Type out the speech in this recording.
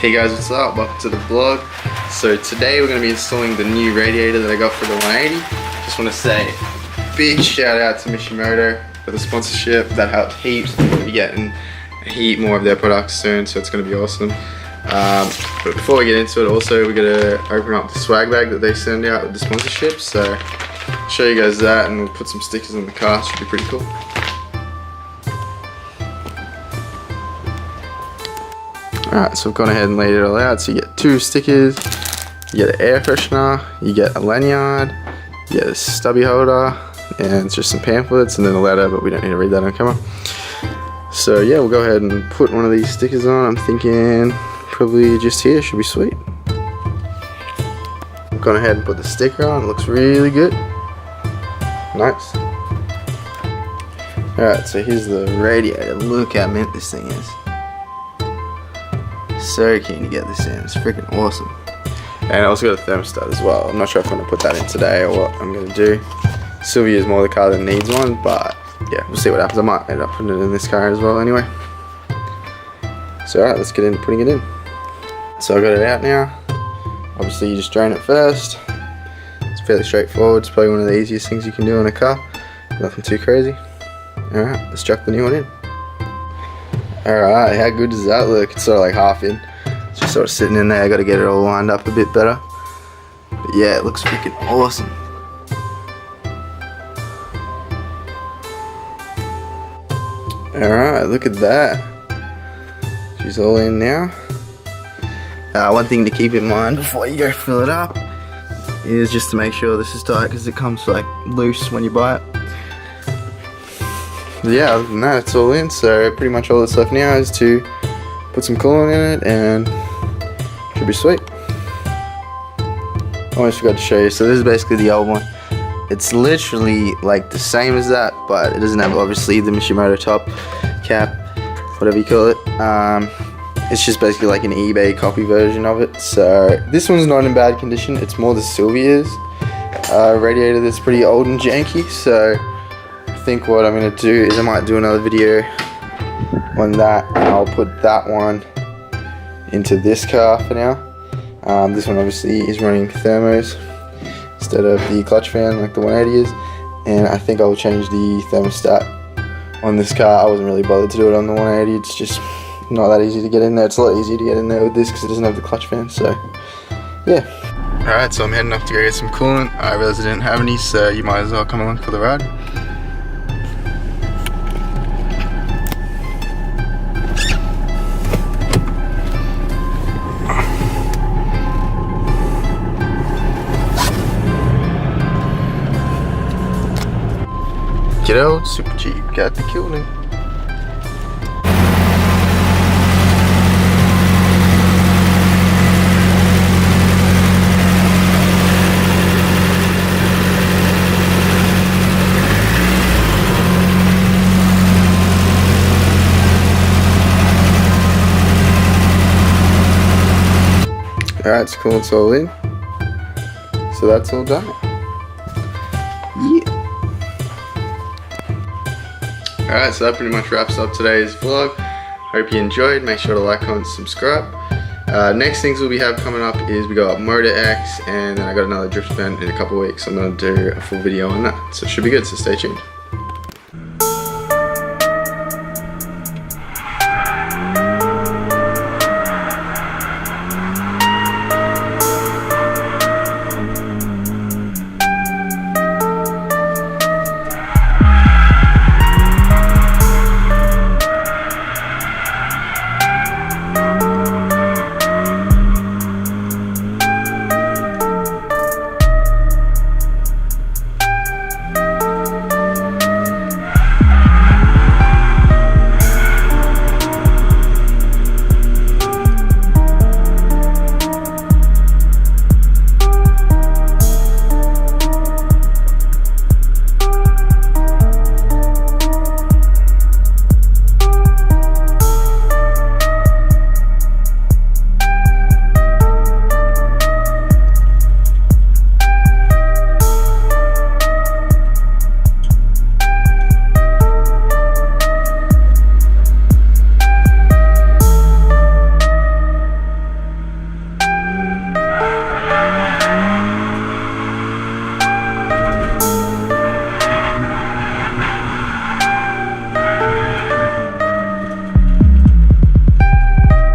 Hey guys, what's up? Welcome to the vlog. So today we're going to be installing the new radiator that I got for the 180. Just want to say big shout out to Mishimoto for the sponsorship. That helped heaps. We're going to be getting more of their products soon, so it's going to be awesome. But before we get into it, also we're going to open up the swag bag that they send out with the sponsorship. So I'll show you guys that, and we'll put some stickers on the car. Should be pretty cool. Alright, so we've gone ahead and laid it all out. So you get 2 stickers, you get an air freshener, you get a lanyard, you get a stubby holder, and it's just some pamphlets and then a letter, but we don't need to read that on camera. So yeah, we'll go ahead and put one of these stickers on. I'm thinking probably just here, should be sweet. We've gone ahead and put the sticker on, it looks really good. Nice. Alright, so here's the radiator. Look how mint this thing is. So keen to get this in, it's freaking awesome. And I also got a thermostat as well. I'm not sure if I'm going to put that in today or what I'm going to do. Sylvia is more the car that needs one, but yeah, we'll see what happens. I might end up putting it in this car as well anyway. So alright, let's get into putting it in. So I got it out now. Obviously you just drain it first. It's fairly straightforward. It's probably one of the easiest things you can do on a car. Nothing too crazy. Alright, let's chuck the new one in. Alright, how good does that look? It's sort of like half in. It's just sort of sitting in there. I got to get it all lined up a bit better. But yeah, it looks freaking awesome. Alright, look at that. She's all in now. One thing to keep in mind before you go fill it up is just to make sure this is tight, because it comes like loose when you buy it. Yeah, other than that, it's all in, so pretty much all that's left now is to put some coolant in it and it should be sweet. I almost forgot to show you. So this is basically the old one. It's literally like the same as that, but it doesn't have obviously the Mishimoto top cap, whatever you call it. It's just basically like an eBay copy version of it. So this one's not in bad condition. It's more the Sylvia's radiator that's pretty old and janky. So I think what I'm going to do is I might do another video on that, and I'll put that one into this car for now. This one obviously is running thermos instead of the clutch fan like the 180 is, and I think I'll change the thermostat on this car. I wasn't really bothered to do it on the 180, it's just not that easy to get in there. It's a lot easier to get in there with this because it doesn't have the clutch fan, so yeah. Alright, so I'm heading off to go get some coolant. I realized I didn't have any, so you might as well come along for the ride. Get out, super cheap, got the coolant. Alright, it's cool, it's all in. So that's all done. Yeah. Alright, so that pretty much wraps up today's vlog. Hope you enjoyed. Make sure to like, comment, subscribe. Next things we'll have coming up is we got Motor X, and then I got another drift event in a couple of weeks. I'm going to do a full video on that. So it should be good, so stay tuned.